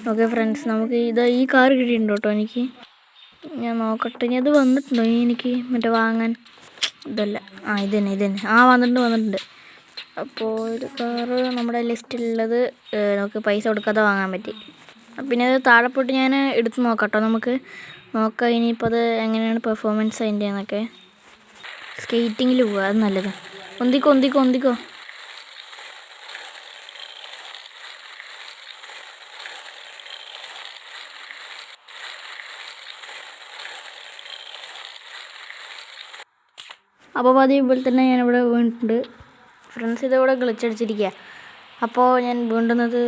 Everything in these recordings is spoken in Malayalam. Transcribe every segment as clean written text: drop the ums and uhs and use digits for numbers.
ഓക്കെ ഫ്രണ്ട്സ്, നമുക്ക് ഈ കാർ കിട്ടിയിട്ടുണ്ട് കേട്ടോ. എനിക്ക് ഞാൻ നോക്കട്ടെ, ഇനി അത് വന്നിട്ടുണ്ടോ എനിക്ക് മറ്റേ വാങ്ങാൻ? ഇതല്ല, ഇത് തന്നെ വന്നിട്ടുണ്ട്. അപ്പോൾ ഒരു കാറ് നമ്മുടെ ലിസ്റ്റിലുള്ളത് നമുക്ക് പൈസ കൊടുക്കാതെ വാങ്ങാൻ പറ്റി. പിന്നെ അത് താഴെ പോയിട്ട് ഞാൻ എടുത്ത് നോക്കാം. നമുക്ക് നോക്കാം ഇനിയിപ്പോൾ അത് എങ്ങനെയാണ് പെർഫോമൻസ് അതിൻ്റെ എന്നൊക്കെ. സ്കേറ്റിങ്ങിൽ പോവുക, അത് നല്ലത്. ഒന്തിക്കോ. അപ്പോൾ അതേപോലെ തന്നെ ഞാനിവിടെ വീണിട്ടുണ്ട് ഫ്രണ്ട്സ്. ഇതിവിടെ ഗ്ലിച്ചടിച്ചിരിക്കുക. അപ്പോൾ ഞാൻ വീണ്ടുന്നത്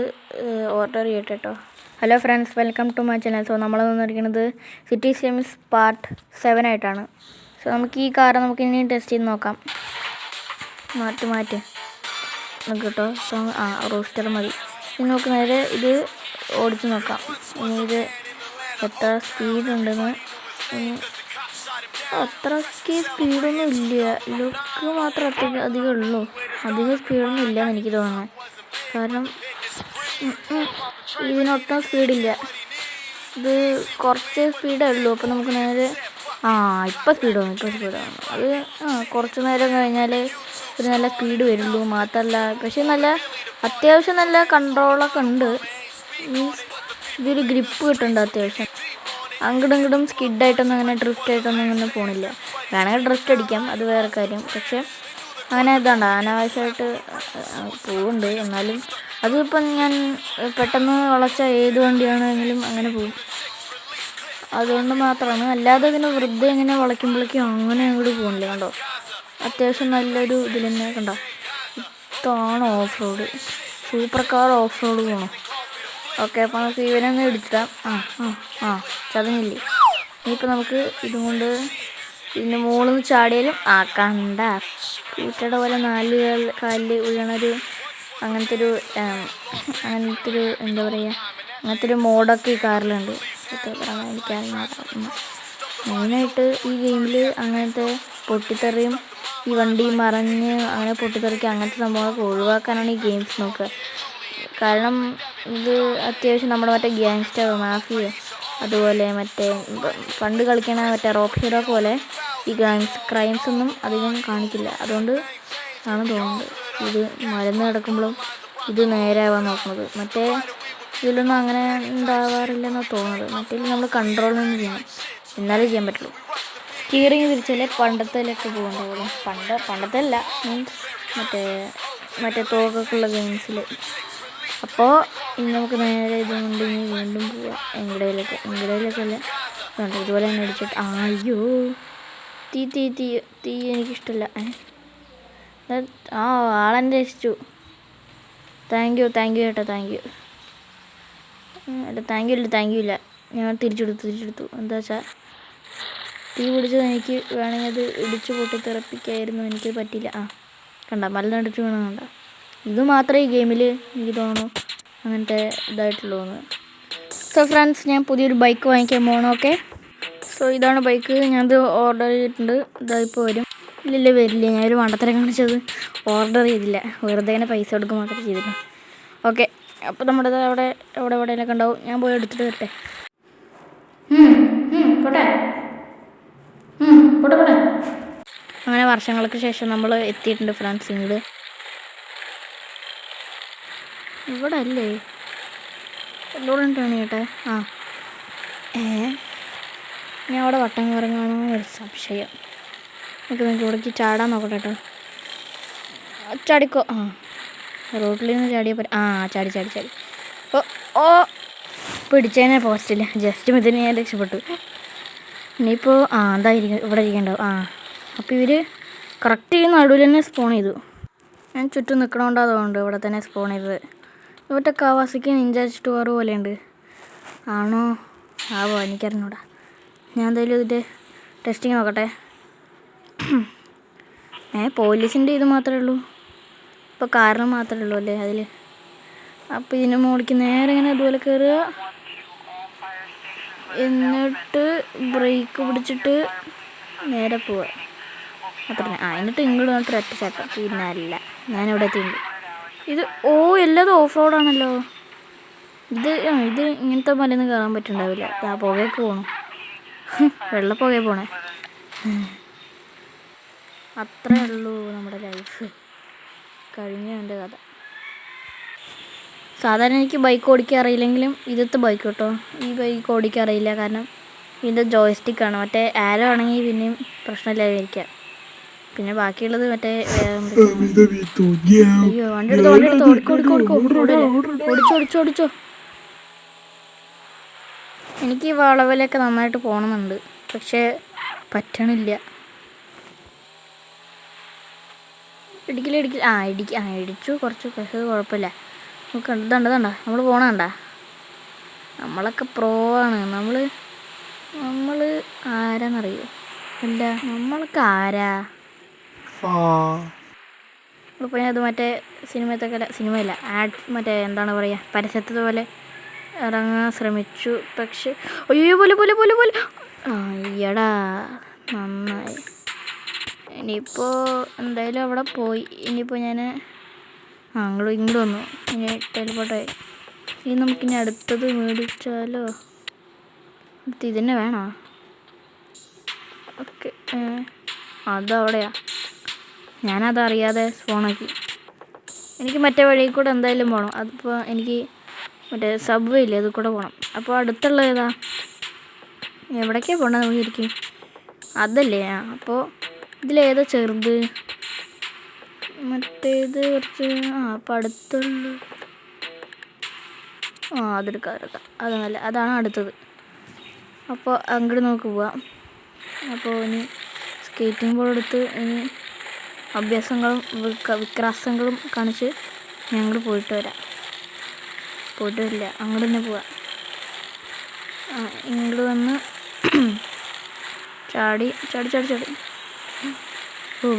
ഓർഡർ ചെയ്യട്ടെ കേട്ടോ. Hello friends, welcome to my channel. So നമ്മൾ വന്നിരിക്കുന്നത് സിറ്റി സിംസ് പാർട്ട് 7 ആയിട്ടാണ്. സോ നമുക്ക് ഈ കാറ് നമുക്ക് ഇനി ടെസ്റ്റ് ചെയ്ത് നോക്കാം. മാറ്റ് നമുക്ക് കേട്ടോ. സോ റോസ്റ്റർ മതി. ഇനി നമുക്ക് നേരെ ഇത് ഓടിച്ച് നോക്കാം. ഇനി ഇത് എത്ര സ്പീഡുണ്ടെന്ന്. ഇനി അത്രയ്ക്ക് സ്പീഡൊന്നും ഇല്ല, ലുക്ക് മാത്രം അധികം ഉള്ളൂ. അധികം സ്പീഡൊന്നും ഇല്ലയെന്ന് എനിക്ക് തോന്നുന്നത്. കാരണം ഇതിനൊട്ടും സ്പീഡില്ല. ഇത് കുറച്ച് സ്പീഡേ ഉള്ളൂ. അപ്പോൾ നമുക്ക് നേരെ ഇപ്പം സ്പീഡ് വന്നു. അത് കുറച്ച് നേരം കഴിഞ്ഞാൽ ഒരു നല്ല സ്പീഡ് വരുള്ളൂ. മാത്രമല്ല പക്ഷേ അത്യാവശ്യം നല്ല കൺട്രോളൊക്കെ ഉണ്ട്. മീൻസ് ഇതൊരു ഗ്രിപ്പ് കിട്ടുന്നുണ്ട് അത്യാവശ്യം. അങ്ങോട്ടും സ്കിഡായിട്ടൊന്നും അങ്ങനെ ഡ്രിഫ്റ്റായിട്ടൊന്നും അങ്ങനെ പോണില്ല. വേണമെങ്കിൽ ഡ്രിഫ്റ്റ് അടിക്കാം, അത് വേറെ കാര്യം. പക്ഷെ അങ്ങനെ അനാവശ്യമായിട്ട് പോകുന്നുണ്ട്. എന്നാലും അതിപ്പം ഞാൻ പെട്ടെന്ന് വളച്ച ഏത് വണ്ടിയാണെങ്കിലും അങ്ങനെ പോകും. അതുകൊണ്ട് മാത്രമാണ്. അല്ലാതെ അതിന് വെറുതെ ഇങ്ങനെ വളയ്ക്കുമ്പോഴേക്കും അങ്ങനെ അങ്ങോട്ട് പോകുന്നില്ല. കണ്ടോ, അത്യാവശ്യം നല്ലൊരു ഇതിൽ തന്നെ കണ്ടോ. ഇതാണ് off road. Super car off road പോകണം. ഓക്കെ, അപ്പോൾ നമുക്ക് ഇവനൊന്ന് ഇടിച്ചിടാം. ചതഞ്ഞില്ലേ. ഇനിയിപ്പോൾ നമുക്ക് ഇതും കൊണ്ട് ഇതിൻ്റെ മുകളിൽ നിന്ന് ചാടിയാലും കണ്ട കൂറ്റയുടെ പോലെ 4 കാലിൽ വീണൊരു അങ്ങനത്തെ ഒരു എന്താ പറയുക, അങ്ങനത്തെ ഒരു മോഡൊക്കെ ഈ കാറിലുണ്ട്. എനിക്കറിയാം. മെയിനായിട്ട് ഈ ഗെയിമിൽ അങ്ങനത്തെ പൊട്ടിത്തെറിയും ഈ വണ്ടി മറിഞ്ഞ് അങ്ങനെ പൊട്ടിത്തെറിക്കുക അങ്ങനത്തെ സംഭവങ്ങളൊക്കെ ഒഴിവാക്കാനാണ് ഈ ഗെയിംസ് നോക്കുക. കാരണം ഇത് അത്യാവശ്യം നമ്മുടെ മറ്റേ ഗ്യാങ്സ്റ്റർ മാഫിയ അതുപോലെ മറ്റേ പണ്ട് കളിക്കണ മറ്റേ റോപ്പ് ഹീറോ പോലെ ഈ ക്രൈംസ് ഒന്നും അധികം കാണിക്കില്ല. അതുകൊണ്ട് ആണ് തോന്നുന്നത് ഇത് മരുന്ന് കിടക്കുമ്പോഴും ഇത് നേരെയാവാൻ നോക്കുന്നത്. മറ്റേ ഇതിലൊന്നും അങ്ങനെ ഉണ്ടാവാറില്ലെന്നാണ് തോന്നുന്നത്. മറ്റേ നമ്മൾ കൺട്രോൾ തന്നെ ചെയ്യണം, എന്നാലേ ചെയ്യാൻ പറ്റുള്ളൂ. സ്റ്റിയറിങ് തിരിച്ചാലേ പണ്ടത്തേലൊക്കെ പോകണ്ടാവുള്ളൂ. പണ്ടത്തെ അല്ല, മീൻസ് മറ്റേ തോക്കൊക്കെ ഉള്ള ഗെയിംസിൽ. അപ്പോൾ ഇനി നമുക്ക് നേരെ ഇതുകൊണ്ട് ഇനി വീണ്ടും പോവാം എങ്ങടയിലൊക്കെ അല്ല വേണ്ട. ഇതുപോലെ തന്നെ അടിച്ചിട്ട് അയ്യോ തീ എനിക്കിഷ്ടമില്ല. ആളെന്നെ രക്ഷിച്ചു. താങ്ക് യു ചേട്ടാ, താങ്ക് യു. അല്ല താങ്ക് യു ഇല്ല, ഞാൻ തിരിച്ചെടുത്തു. എന്താ വെച്ചാൽ തീ പിടിച്ചത് എനിക്ക് വേണമെങ്കിൽ അത് ഇടിച്ച് പൊട്ടിത്തെറിപ്പിക്കായിരുന്നു. എനിക്ക് പറ്റില്ല. കണ്ട മലനടിച്ച് വീണ കണ്ട. ഇത് മാത്രമേ ഈ ഗെയിമിൽ എനിക്ക് തോന്നുന്നു അങ്ങനത്തെ ഇതായിട്ടുള്ളൂ. സോ ഫ്രണ്ട്സ്, ഞാൻ പുതിയൊരു ബൈക്ക് വാങ്ങിക്കാൻ പോകണം. ഓക്കെ, സോ ഇതാണ് ബൈക്ക്. ഞാനത് ഓർഡർ ചെയ്തിട്ടുണ്ട്. ഇതായിപ്പോൾ വരും. വരില്ല. ഞാനൊരു മണ്ടത്തരം കാണിച്ചത് ഓർഡർ ചെയ്തില്ല, വെറുതെ തന്നെ പൈസ കൊടുക്കുക മാത്രമേ ചെയ്തില്ല. ഓക്കെ, അപ്പോൾ നമ്മുടെ എവിടെയെങ്കിലൊക്കെ ഉണ്ടാവും. ഞാൻ പോയി എടുത്തിട്ട് വരട്ടെ. പോട്ടെ. അങ്ങനെ വർഷങ്ങൾക്ക് ശേഷം നമ്മൾ എത്തിയിട്ടുണ്ട് ഫ്രണ്ട്സ്. ഇങ്ങോട്ട് ഇവിടെ അല്ലേ, എന്തുകൊണ്ടാണ് ചേട്ടാ? ഞാൻ അവിടെ വട്ടം കറങ്ങാണോ ഒരു സംശയം. നമുക്ക് ഇവിടേക്ക് ചാടാൻ നോക്കട്ടെ കേട്ടോ. ചാടിക്കോ. റോട്ടിൽ നിന്ന് ചാടിയാൽ പോരാ. ചാടി. പിടിച്ചതിനെ പോസ്റ്റില്ല, ജസ്റ്റ് ഇതിന് ഞാൻ രക്ഷപ്പെട്ടു. ഇനിയിപ്പോൾ എന്തായിരിക്കും ഇവിടെ ഇരിക്കണ്ടാവും. അപ്പോൾ ഇവർ കറക്റ്റ് ഈ നടുവിൽ തന്നെ സ്പോൺ ചെയ്തു. ഞാൻ ചുറ്റും നിൽക്കണോണ്ട് അതുകൊണ്ട് ഇവിടെ തന്നെ സ്പോൺ ചെയ്തത്. ഇവരുടെ കവാസയ്ക്ക് നിഞ്ച ടൂർ പോലെയുണ്ട്. ആണോ എനിക്കറിഞ്ഞൂടാ. ഞാൻ എന്തായാലും ഇതിൻ്റെ ടെസ്റ്റിങ് നോക്കട്ടെ. പോലീസിൻ്റെ ഇത് മാത്രമേ ഉള്ളൂ, ഇപ്പോൾ കാരണം മാത്രമേ ഉള്ളൂ അല്ലേ അതിൽ. അപ്പോൾ ഇതിൻ്റെ മുകളിലേക്ക് നേരെ ഇങ്ങനെ അതുപോലെ കയറുക, എന്നിട്ട് ബ്രേക്ക് പിടിച്ചിട്ട് നേരെ പോവുക അത്ര. എന്നിട്ട് ഇങ്ങോട്ട് വന്നിട്ട് ഒറ്റ ചാട്ടം. പിന്നെ അല്ല, ഞാനിവിടെ എത്തിയിട്ടുണ്ട്. ഇത് എല്ലാതും ഓഫ് റോഡാണല്ലോ. ഇത് ഇങ്ങനത്തെ മലയൊന്നും കയറാൻ പറ്റുന്നുണ്ടാവില്ല. ആ പുകയൊക്കെ പോകണം. വെള്ള പുകയെ പോണേ. അത്രേ ഉള്ളൂ നമ്മുടെ ലൈഫ്. കഴിഞ്ഞ എൻ്റെ കഥ. സാധാരണ എനിക്ക് ബൈക്ക് ഓടിക്കാൻ അറിയില്ലെങ്കിലും ഇതത്തെ ബൈക്ക് കേട്ടോ, ഈ ബൈക്ക് ഓടിക്കാൻ അറിയില്ല. കാരണം ഇതിൻ്റെ ജോയ്സ്റ്റിക്കാണ്. മറ്റേ ആരോ ആണെങ്കിൽ പിന്നെയും പ്രശ്നമില്ലാതിരിക്കാം. പിന്നെ ബാക്കിയുള്ളത് മറ്റേ അയ്യോ വണ്ടി എടുത്തോ ഓടിച്ചോ. എനിക്ക് ഈ വളവിലൊക്കെ നന്നായിട്ട് പോകണമെന്നുണ്ട്, പക്ഷേ പറ്റണില്ല. ഇടിച്ചു കുറച്ച്, പക്ഷേ കുഴപ്പമില്ല. കണ്ട നമ്മൾ പോണണ്ട. നമ്മളൊക്കെ പ്രോ ആണ്. നമ്മൾ ആരാന്നറിയോ? ഇല്ല, നമ്മളൊക്കെ ആരാ? ഇപ്പോൾ ഞാൻ അത് മറ്റേ സിനിമയില്ല മറ്റേ എന്താണ് പറയുക, പരസ്യത്തെ പോലെ ഇറങ്ങാൻ ശ്രമിച്ചു. പക്ഷെ അയ്യോ പോലെ അയ്യടാ, നന്നായി. ഇനിയിപ്പോൾ എന്തായാലും അവിടെ പോയി. ഇനിയിപ്പോൾ ഞാൻ ഇങ്ങോട്ട് വന്നു. ഇനി ടെലിപ്പോർട്ടായി. ഇനി നമുക്കിനി അടുത്തത് മേടിച്ചാലോ? ഇതന്നെ വേണോ? ഓക്കെ, അതവിടെയാ. ഞാനതറിയാതെ ഫോണാക്കി. എനിക്ക് മറ്റേ വഴിയിൽ കൂടെ എന്തായാലും പോകണം. അതിപ്പോൾ എനിക്ക് മറ്റേ സബ്വേ ഇല്ലേ, അതിൽ കൂടെ പോകണം. അപ്പോൾ അടുത്തുള്ള ഏതാ, എവിടേക്കാണ് പോകേണ്ടത് നോക്കിയിരിക്കും. അതല്ലേ? അപ്പോൾ ഇതിലേതാ ചെറുത്? മറ്റേത് കുറച്ച് അപ്പോൾ അടുത്തുള്ള അതെടുക്കാം. അത് നല്ല, അതാണ് അടുത്തത്. അപ്പോൾ അങ്ങോട്ട് നമുക്ക് പോവാം. അപ്പോൾ ഇനി സ്കേറ്റിംഗ് ബോർഡ് എടുത്ത് ഇനി അഭ്യാസങ്ങളും വിക്രാസങ്ങളും കാണിച്ച് ഞങ്ങൾ പോയിട്ട് വരില്ല, അങ്ങോട്ട് തന്നെ പോവാം. ഇങ്ങോട്ട് വന്ന് ചാടി.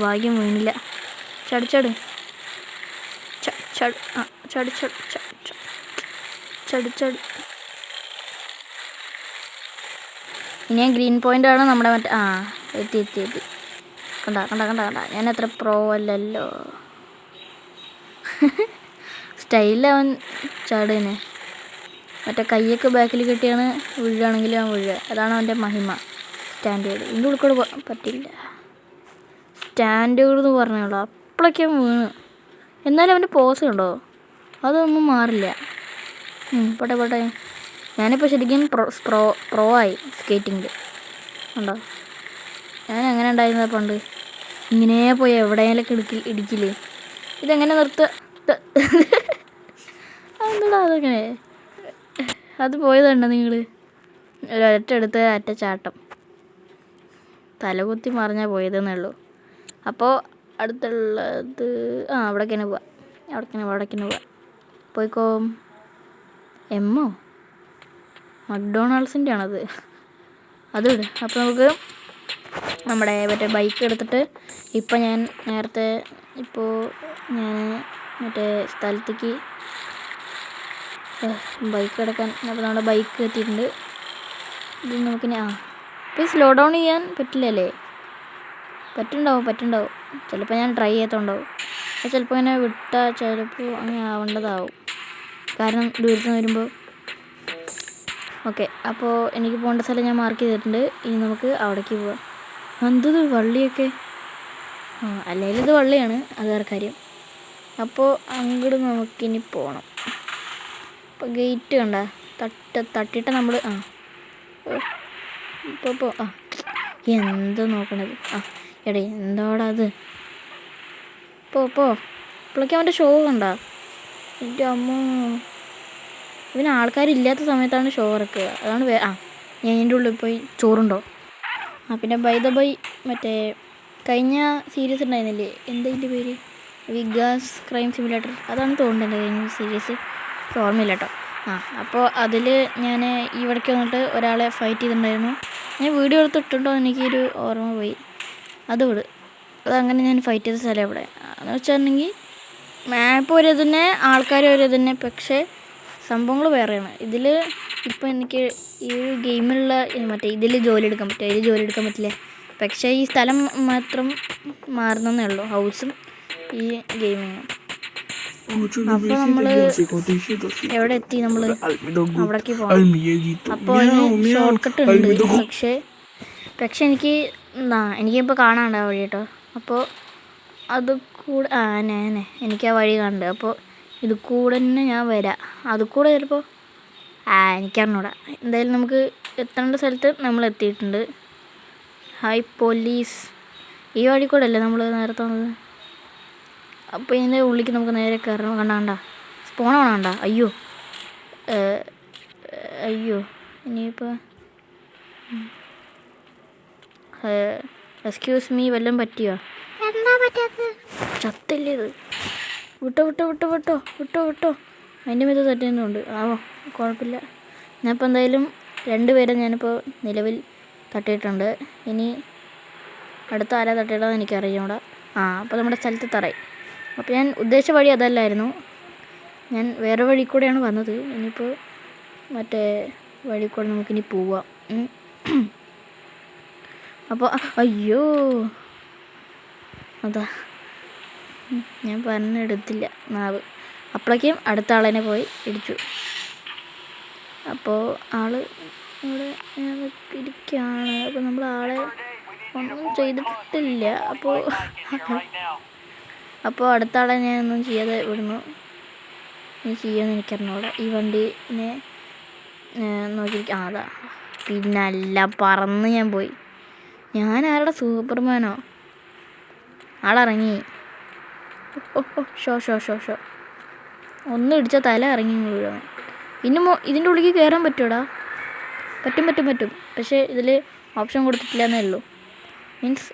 ഭാഗ്യം വീണില്ല. ചാടി. ഇനി ഗ്രീൻ പോയിൻ്റാണ് നമ്മുടെ മറ്റേ എത്തി. കണ്ട ഞാൻ അത്ര പ്രോ അല്ലല്ലോ. സ്റ്റൈലവൻ ചാടുകന്നെ. മറ്റേ കൈയൊക്കെ ബാക്കിൽ കെട്ടിയാണ് വീഴുകയാണെങ്കിൽ അവൻ വീഴുക. അതാണ് അവൻ്റെ മഹിമ. സ്റ്റാൻഡേർഡ് ഇതിൻ്റെ ഉൾക്കൂടെ പറ്റില്ല. സ്റ്റാൻഡേർഡ് എന്ന് പറഞ്ഞോളൂ. അപ്പോഴൊക്കെ വീണ്. എന്നാലും അവൻ്റെ പോസ് ഉണ്ടോ, അതൊന്നും മാറില്ല. പോട്ടെ. ഞാനിപ്പോൾ ശരിക്കും പ്രോ ആയി സ്കേറ്റിങ്ങിൽ. ഉണ്ടോ? ഞാൻ എങ്ങനെ ഉണ്ടായിരുന്നത് പണ്ട്? ഇങ്ങനെ പോയി എവിടെയെങ്കിലൊക്കെ ഇടിക്കില്ലേ? ഇതെങ്ങനെ നിർത്തുക? എന്താടാ അതെങ്ങനെ? അത് പോയതുണ്ടോ നിങ്ങൾ? ഒരൊറ്റ ചാട്ടം, തലകുത്തി മറിഞ്ഞാൽ പോയതെന്നേ ഉള്ളൂ. അപ്പോൾ അടുത്തുള്ളത് അവിടേക്ക് തന്നെ പോവാം. പോയിക്കോ. എമ്മോ മക്ഡൊണാൾഡ്സിൻ്റെ ആണത്. അത് വിട്. അപ്പോൾ നമുക്ക് നമ്മുടെ മറ്റേ ബൈക്ക് എടുത്തിട്ട് ഞാൻ മറ്റേ സ്ഥലത്തേക്ക് ബൈക്ക് എടുക്കാൻ. അപ്പോൾ നമ്മുടെ ബൈക്ക് എത്തിയിട്ടുണ്ട്. ഇത് നമുക്കിനി ഇപ്പോൾ സ്ലോ ഡൗൺ ചെയ്യാൻ പറ്റില്ലല്ലേ? പറ്റുണ്ടാവും. ചിലപ്പോൾ ഞാൻ ട്രൈ ചെയ്യത്തുണ്ടാവും. ചിലപ്പോൾ ഇങ്ങനെ വിട്ടാൽ ചിലപ്പോൾ അങ്ങനെ ആവേണ്ടതാവും. കാരണം ദൂരത്തുനിന്ന് വരുമ്പോൾ. ഓക്കെ, അപ്പോൾ എനിക്ക് പോകേണ്ട സ്ഥലം ഞാൻ മാർക്ക് ചെയ്തിട്ടുണ്ട്. ഇനി നമുക്ക് അവിടേക്ക് പോവാം. എന്തത് വള്ളിയൊക്കെ? അല്ലെങ്കിൽ ഇത് വള്ളിയാണ്, അത് വേറെ കാര്യം. അപ്പോൾ അങ്ങോട്ട് നമുക്കിനി പോകണം. അപ്പോൾ ഗേറ്റ് കണ്ട തട്ടിയിട്ട് നമ്മൾ ഇപ്പോൾ എന്തോ നോക്കണത്? എടേ എന്തോടാ അത്? ഇപ്പോഴേക്കും അവൻ്റെ ഷോ കണ്ട? എൻ്റെ അമ്മ, ഇവന് ആൾക്കാരില്ലാത്ത സമയത്താണ് ഷോ ഇറക്കുക. അതാണ് ഞാൻ എൻ്റെ ഉള്ളിൽ പോയി ചോറുണ്ടോ. പിന്നെ ബൈ മറ്റേ കഴിഞ്ഞ സീരീസ് ഉണ്ടായിരുന്നില്ലേ, എന്താ ഇതിൻ്റെ പേര്? വിഗാസ് ക്രൈം സിമുലേറ്റർ, അതാണ് തോന്നുന്നത് കഴിഞ്ഞ സീരീസ്. ഓർമ്മയില്ല കേട്ടോ. അപ്പോൾ അതിൽ ഞാൻ ഇവിടേക്ക് വന്നിട്ട് ഒരാളെ ഫൈറ്റ് ചെയ്തിട്ടുണ്ടായിരുന്നു. ഞാൻ വീഡിയോ എടുത്തിട്ടുണ്ടോ എനിക്കൊരു ഓർമ്മ പോയി. അതങ്ങനെ ഞാൻ ഫൈറ്റ് ചെയ്ത സ്ഥലം എവിടെ എന്ന് വെച്ചിട്ടുണ്ടെങ്കിൽ മാപ്പ് ഒരേ തന്നെ, ആൾക്കാർ ഒരേ തന്നെ, പക്ഷേ സംഭവങ്ങൾ വേറെയാണ്. ഇതിൽ ഇപ്പോൾ എനിക്ക് ഈ ഒരു ഗെയിമിലുള്ള മറ്റേ ഇതിൽ ജോലി എടുക്കാൻ പറ്റും, അതിൽ ജോലി എടുക്കാൻ പറ്റില്ല. പക്ഷേ ഈ സ്ഥലം മാത്രം മാറുന്നതേ ഉള്ളൂ, ഹൗസും ഈ ഗെയിമിങ്ങും. അപ്പോൾ നമ്മൾ എവിടെ എത്തി? നമ്മൾ അവിടേക്ക് പോകണം. അപ്പോൾ അതിന് ഷോർട്ട് കട്ട് ഉണ്ട്. പക്ഷെ എനിക്കിപ്പോൾ കാണാണ്ട വഴി കേട്ടോ. അപ്പോൾ അത് കൂടെ എനിക്ക് ആ വഴി കാണുന്നുണ്ട്. അപ്പോൾ ഇത് കൂടെ തന്നെ ഞാൻ വരാം. അത് കൂടെ ചിലപ്പോൾ എനിക്കറിഞ്ഞൂടാ. എന്തായാലും നമുക്ക് എത്തേണ്ട സ്ഥലത്ത് നമ്മൾ എത്തിയിട്ടുണ്ട്. Hi police. ഈ വഴി കൂടെ അല്ലേ നമ്മൾ നേരത്തെ വന്നത്? അപ്പോൾ ഇതിൻ്റെ ഉള്ളിലേക്ക് നമുക്ക് നേരെ കയറണം. കണ്ടാ സ്പോണാണോ? കണ്ടാ? അയ്യോ ഇനിയിപ്പോൾ എക്സ്ക്യൂസ് മീ, വല്ലതും പറ്റിയോ? എന്താ പറ്റാത്തത്? ചത്തില്ലേ ഇത്? വിട്ടോ. അതിൻ്റെ മീത് തട്ടുന്നുണ്ട്. കുഴപ്പമില്ല. ഞാനിപ്പോൾ എന്തായാലും 2 പേരെ ഞാനിപ്പോൾ നിലവിൽ തട്ടിയിട്ടുണ്ട്. ഇനി അടുത്ത ആരാ തട്ടിയിടാന്ന് എനിക്കറിഞ്ഞൂടാ. അപ്പോൾ നമ്മുടെ സ്ഥലത്ത് തറയും. അപ്പോൾ ഞാൻ ഉദ്ദേശിച്ച വഴി അതല്ലായിരുന്നു. ഞാൻ വേറെ വഴി കൂടെയാണ് വന്നത്. ഇനിയിപ്പോൾ മറ്റേ വഴി കൂടെ നമുക്കിനി പോവാം. അപ്പോൾ അയ്യോ അതാ ഞാൻ പറഞ്ഞെടുത്തില്ല നാവ്. അപ്പോഴേക്കും അടുത്ത ആളെന്നെ പോയി ഇടിച്ചു. അപ്പോൾ ആൾ ഇവിടെ ഇരിക്കുകയാണ്. അപ്പോൾ നമ്മൾ ആളെ ഒന്നും ചെയ്തിട്ടില്ല. അപ്പോൾ അടുത്ത ആളെ ഞാനൊന്നും ചെയ്യാതെ വിടുന്നു. ഇനി ചെയ്യാമെന്ന് എനിക്കറിഞ്ഞൂടാ. ഈ വണ്ടീനെ നോക്കിയിരിക്കും. അതാ പിന്നല്ല, പറന്ന് ഞാൻ പോയി. ഞാൻ ആരുടെ സൂപ്പർമാനോ? ആളിറങ്ങി. ഷോ ഒന്ന് ഇടിച്ച തല ഇറങ്ങി വീഴാൻ. ഇതിൻ്റെ ഉള്ളിലേക്ക് കയറാൻ പറ്റുമോടാ? പറ്റും. പക്ഷേ ഇതിൽ ഓപ്ഷൻ കൊടുത്തിട്ടില്ലെന്നേ ഉള്ളൂ. മീൻസ്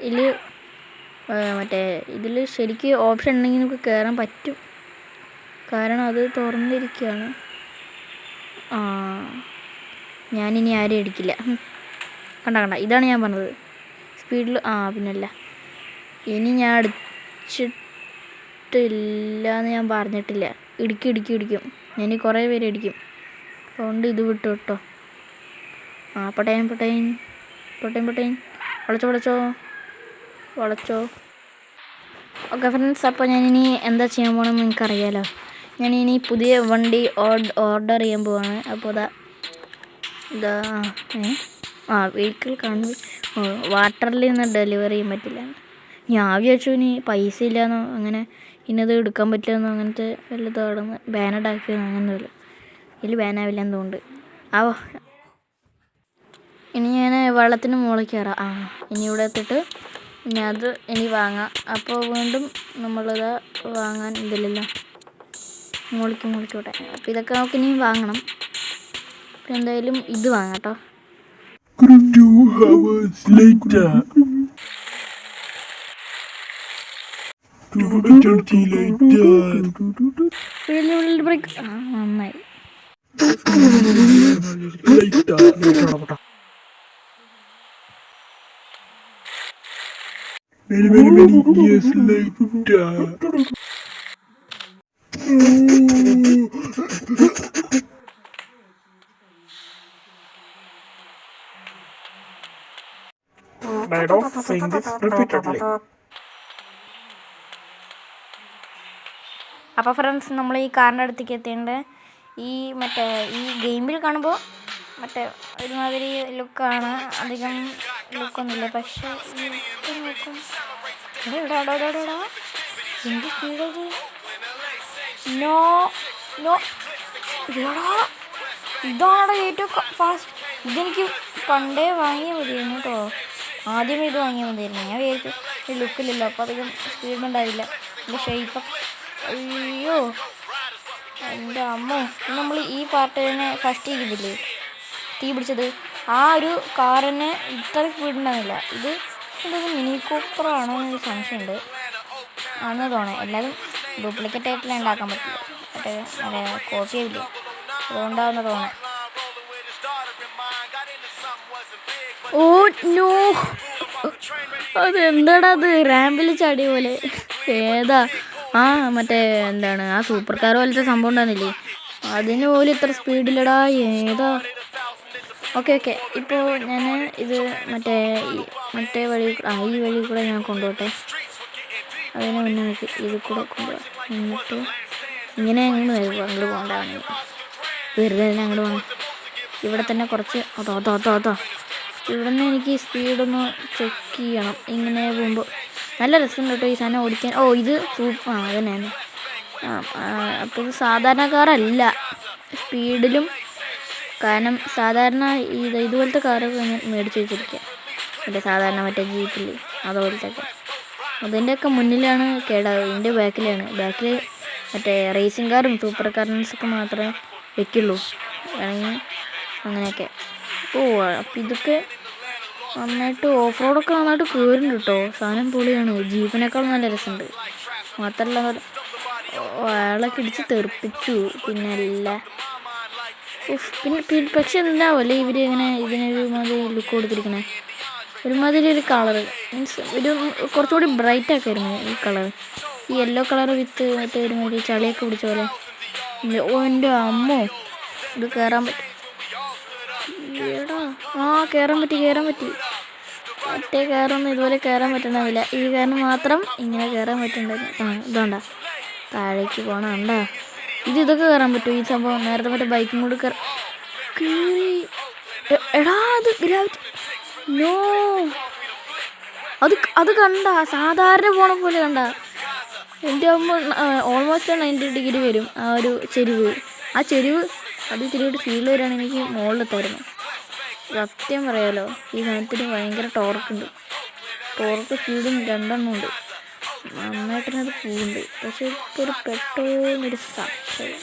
ഇതിൽ ശരിക്കും ഓപ്ഷൻ ഉണ്ടെങ്കിൽ നമുക്ക് കയറാൻ പറ്റും. കാരണം അത് തുറന്നിരിക്കുകയാണ്. ഞാനിനി ആരെയും ഇടിക്കില്ല. കണ്ട ഇതാണ് ഞാൻ പറഞ്ഞത്. സ്പീഡിൽ പിന്നല്ല. ഇനി ഞാൻ ഇടിച്ചിട്ടില്ല എന്ന് ഞാൻ പറഞ്ഞിട്ടില്ല. ഇടിക്കും. ഞാൻ കുറേ പേര് ഇടിക്കും. അതുകൊണ്ട് ഇത് വിട്ടു കേട്ടോ. പൊട്ടേൻ. വളച്ചോ. ഓക്കെ ഫ്രണ്ട്സ്, അപ്പോൾ ഞാനിനി എന്താ ചെയ്യാൻ പോകണമെന്ന് നിങ്ങൾക്കറിയാലോ. ഞാനിനി പുതിയ വണ്ടി ഓർഡർ ചെയ്യാൻ പോവാണ്. അപ്പോൾ ഇതാ വെഹിക്കിൾ കാണുന്നു. വാട്ടറിൽ നിന്ന് ഡെലിവറി ചെയ്യാൻ പറ്റില്ല. ഞാൻ വിചാരിച്ചു ഇനി പൈസ ഇല്ലയെന്നോ അങ്ങനെ ഇന്നത് എടുക്കാൻ പറ്റില്ലെന്നോ അങ്ങനത്തെ വല്ലതും അവിടെ നിന്ന് ബാനഡാക്കിയെന്നോ അങ്ങനെയൊന്നുമില്ല. ഇതിൽ ബാനാവില്ല എന്തുകൊണ്ട്. ഇനി ഞാൻ വെള്ളത്തിന് മുകളിൽ കയറാം. ഇനി ഇവിടെ എത്തിയിട്ട് ഇനി വാങ്ങാം. അപ്പോൾ വീണ്ടും നമ്മളിത് വാങ്ങാൻ ഇതില്ലല്ലോ. മുകളിക്കോട്ടെ. അപ്പോൾ ഇതൊക്കെ നമുക്ക് ഇനി വാങ്ങണം. അപ്പോൾ എന്തായാലും ഇത് വാങ്ങാം കേട്ടോ. 2 hours later. 2:30 later. നന്നായി. Many years later. Made of saying this repeatedly. അപ്പോൾ ഫ്രണ്ട്സ്, നമ്മൾ ഈ കാറിൻ്റെ അടുത്തേക്ക് എത്തിയിട്ടുണ്ട്. ഈ ഗെയിമിൽ കാണുമ്പോൾ ഒരുമാതിരി ലുക്കാണ്. അധികം ലുക്കൊന്നുമില്ല. പക്ഷേ നോക്കും എന്ത് സ്പീഡത്! ഇതാണ് ഏറ്റവും ഫാസ്റ്റ്. ഇതെനിക്ക് പണ്ടേ വാങ്ങിയാൽ മതിയായിരുന്നു കേട്ടോ. ആദ്യമേ ഇത് വാങ്ങിയാൽ മതിയായിരുന്നു. ഞാൻ വിചാരിച്ചു ഈ ലുക്കില്ലല്ലോ, അപ്പോൾ അധികം സ്പീഡുണ്ടാവില്ല. എൻ്റെ ഷേപ്പൊക്കെ അയ്യോ എൻ്റെ അമ്മോ. നമ്മൾ ഈ പാർട്ട് തന്നെ ഫസ്റ്റ് ചെയ്തില്ലേ തീ പിടിച്ചത്, ആ ഒരു കാറിന് ഇത്ര സ്പീഡുണ്ടാവില്ല. ഇത് എന്തെങ്കിലും മിനി കൂപ്പറാണോ എന്നൊരു സംശയമുണ്ട്. ആണെന്ന് തോന്നേ. എല്ലാവരും ഡ്യൂപ്ലിക്കേറ്റ് ആയിട്ടില്ല ഉണ്ടാക്കാൻ പറ്റില്ല. കോപ്പി ആവില്ലേ, അതുകൊണ്ടാണെന്ന് തോന്നേ. ഓ നോ, അതെന്താടാ അത്? റാമ്പിൽ ചാടിയ പോലെ. ഏതാ എന്താണ് ആ സൂപ്പർ കാർ പോലത്തെ സംഭവം ഉണ്ടാകുന്നില്ലേ, അതിന് പോലും ഇത്ര സ്പീഡില്ലടാ. ഏതാ? ഓക്കെ ഇപ്പോൾ ഞാൻ ഇത് മറ്റേ വഴി ഈ വഴി കൂടെ ഞാൻ കൊണ്ടുപോട്ടെ. അതിന് മുന്നേ ഇത് കൂടെ കൊണ്ടുപോകാം. എന്നിട്ട് ഇങ്ങനെ അങ്ങോട്ട് പോകണ്ടാവണെങ്കിൽ വെറുതെ തന്നെ അങ്ങോട്ട് പോകണം. ഇവിടെ തന്നെ കുറച്ച് അതോ ഇവിടെ നിന്ന് എനിക്ക് സ്പീഡൊന്ന് ചെക്ക് ചെയ്യണം. ഇങ്ങനെ പോകുമ്പോൾ നല്ല രസമുണ്ട് കേട്ടോ ഈ സാധനം ഓടിക്കാൻ. ഇത് അതന്നെ. അപ്പോൾ ഇത് സാധാരണ കാറല്ല സ്പീഡിലും. കാരണം സാധാരണ ഇതുപോലത്തെ കാറൊക്കെ ഞാൻ മേടിച്ച് വെച്ചിരിക്കുക. മറ്റേ സാധാരണ മറ്റേ ജീപ്പിൽ അതുപോലത്തെയൊക്കെ അതിൻ്റെയൊക്കെ മുന്നിലാണ് കേടാവുക. ഇതിൻ്റെ ബാക്കിൽ മറ്റേ റേസിംഗ് കാറും സൂപ്പർ കാർസൊക്കെ മാത്രമേ വെക്കുള്ളൂ. വേണമെങ്കിൽ അങ്ങനെയൊക്കെ. അപ്പം ഇതൊക്കെ നന്നായിട്ട് ഓഫ് റോഡൊക്കെ നന്നായിട്ട് കയറുന്നുണ്ട് കേട്ടോ. സാധനം പൊളിയാണ്. ജീപ്പിനേക്കാളും നല്ല രസമുണ്ട്. മാത്രമല്ല അയാളൊക്കെ ഇടിച്ച് തെറിപ്പിച്ചു. പിന്നെ പക്ഷെ എന്താവല്ലേ ഇവർ ഇങ്ങനെ ഇതിനൊരു മാതിരി ലുക്ക് കൊടുത്തിരിക്കണേ. ഒരുമാതിരി ഒരു കളറ് മീൻസ് കുറച്ചുകൂടി ബ്രൈറ്റ് ആക്കായിരുന്നു ഈ കളർ. ഈ യെല്ലോ കളർ വിത്ത് മറ്റേ ഒരുമാതിരി ചളിയൊക്കെ പിടിച്ച പോലെ. എൻ്റെ അമ്മോ ഇത് കയറാൻ പറ്റും. കയറാൻ പറ്റി. മറ്റേ കയറൊന്നും ഇതുപോലെ കയറാൻ പറ്റണ്ടാവില്ല. ഈ കാരണം മാത്രം ഇങ്ങനെ കയറാൻ പറ്റുന്നുണ്ടായിരുന്നു. ഇതുകൊണ്ടാ താഴേക്ക് പോകണം. കണ്ടാ ഇതൊക്കെ കയറാൻ പറ്റും. ഈ സംഭവം നേരത്തെ മറ്റേ ബൈക്കും കൂടി കയറി. അത് ഗ്രാവിറ്റി നോ. അത് കണ്ട സാധാരണ പോണ പോലെ കണ്ട. എൻ്റെ ആകുമ്പോൾ ഓൾമോസ്റ്റ് 90 ഡിഗ്രി വരും ആ ഒരു ചെരിവ്. അത് ഇത്തിരി ഫീൽ വരാണ് എനിക്ക് മുകളിലെത്തായിരുന്നു. സത്യം പറയാലോ ഈ സാധനത്തിന് ഭയങ്കര ടോർക്ക് സ്പീഡും രണ്ടെണ്ണമുണ്ട്. നന്നായിട്ട് തന്നെ അത് പോകുന്നുണ്ട്. പക്ഷെ ഇപ്പോൾ ഒരു പെട്ടെന്നൊരു സംശയം.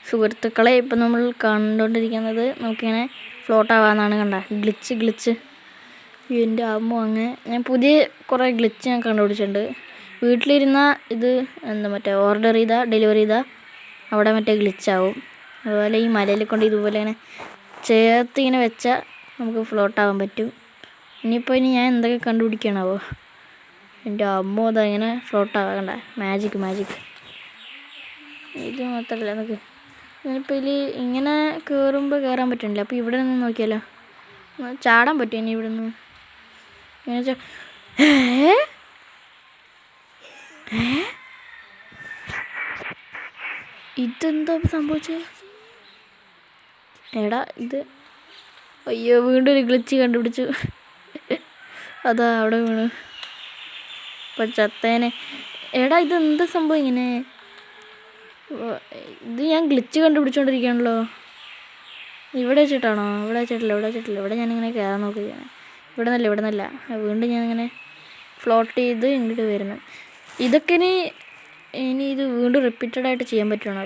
സുഹൃത്തുക്കളെ ഇപ്പം നമ്മൾ കണ്ടുകൊണ്ടിരിക്കുന്നത് നമുക്കിങ്ങനെ ഫ്ലോട്ട് ആവാമെന്നാണ്. കണ്ട ഗ്ലിച്ച് എൻ്റെ അമ്മ ഞാൻ പുതിയ കുറേ ഗ്ലിച്ച് ഞാൻ കണ്ടുപിടിച്ചിട്ടുണ്ട്. വീട്ടിലിരുന്ന ഇത് മറ്റേ ഓർഡർ ഡെലിവറി ചെയ്താൽ അവിടെ മറ്റേ ഗ്ലിച്ചാവും. അതുപോലെ ഈ മലയിൽ കൊണ്ട് ഇതുപോലെ ഇങ്ങനെ ചേർത്ത് ഇങ്ങനെ വെച്ചാൽ നമുക്ക് ഫ്ലോട്ട് ആവാൻ പറ്റും. ഇനി ഞാൻ എന്തൊക്കെ കണ്ടുപിടിക്കണാവോ. എൻ്റെ അമ്മ അതങ്ങനെ ഫ്ലോട്ട് ആവാൻ കണ്ട മാജിക്. ഇത് മാത്രമല്ല നമുക്ക് ഞാനിപ്പോൾ ഇതിൽ ഇങ്ങനെ കയറാൻ പറ്റണില്ല. അപ്പോൾ ഇവിടെ നിന്ന് നോക്കിയാലോ ചാടാൻ പറ്റും. ഇനി ഇവിടെ നിന്ന് ഇങ്ങനെ ഇതെന്താ സംഭവിച്ചത്? ഇത് അയ്യോ വീണ്ടും ഒരു ഗ്ലിച്ച് കണ്ടുപിടിച്ചു. അതാ അവിടെ വീണു. ഇപ്പം ചത്തേനെ. ഇതെന്താ സംഭവം ഇങ്ങനെ? ഇത് ഞാൻ ഗ്ലിച്ച് കണ്ടുപിടിച്ചോണ്ടിരിക്കുകയാണല്ലോ. ഇവിടെ വെച്ചിട്ടാണോ? ഇവിടെ വെച്ചിട്ടില്ല. ഇവിടെ ഞാനിങ്ങനെ കയറാൻ നോക്കുകയാണ്. ഇവിടെ നിന്നല്ല. വീണ്ടും ഞാനിങ്ങനെ ഫ്ലോട്ട് ചെയ്ത് ഇങ്ങോട്ട് വരുന്നു. ഇതൊക്കെ ഇനി ഇത് വീണ്ടും റിപ്പീറ്റഡായിട്ട് ചെയ്യാൻ പറ്റുമോ?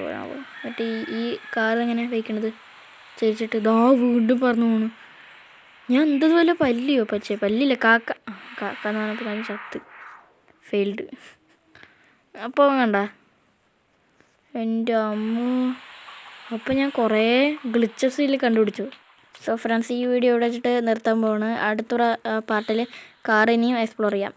മറ്റേ ഈ കാർ എങ്ങനെ വയ്ക്കണത് ചേച്ചിട്ട് വീണ്ടും പറഞ്ഞു പോണു. ഞാൻ എന്തതുപോലെ പല്ലിയോ പല്ലില്ല കാക്ക എന്ന് പറഞ്ഞപ്പോൾ ഞാൻ ചത്ത് ഫെയിൽഡ്. അപ്പോൾ കണ്ട എൻ്റെ അമ്മ. അപ്പോൾ ഞാൻ കുറേ ഗ്ലിച്ചസ് ഇതിൽ കണ്ടുപിടിച്ചു. സോ ഫ്രണ്ട്സ് ഈ വീഡിയോ ഇവിടെ വെച്ചിട്ട് നിർത്താൻ പോവാണ്. അടുത്ത പാർട്ടിൽ കാർ ഇനിയും എക്സ്പ്ലോർ ചെയ്യാം.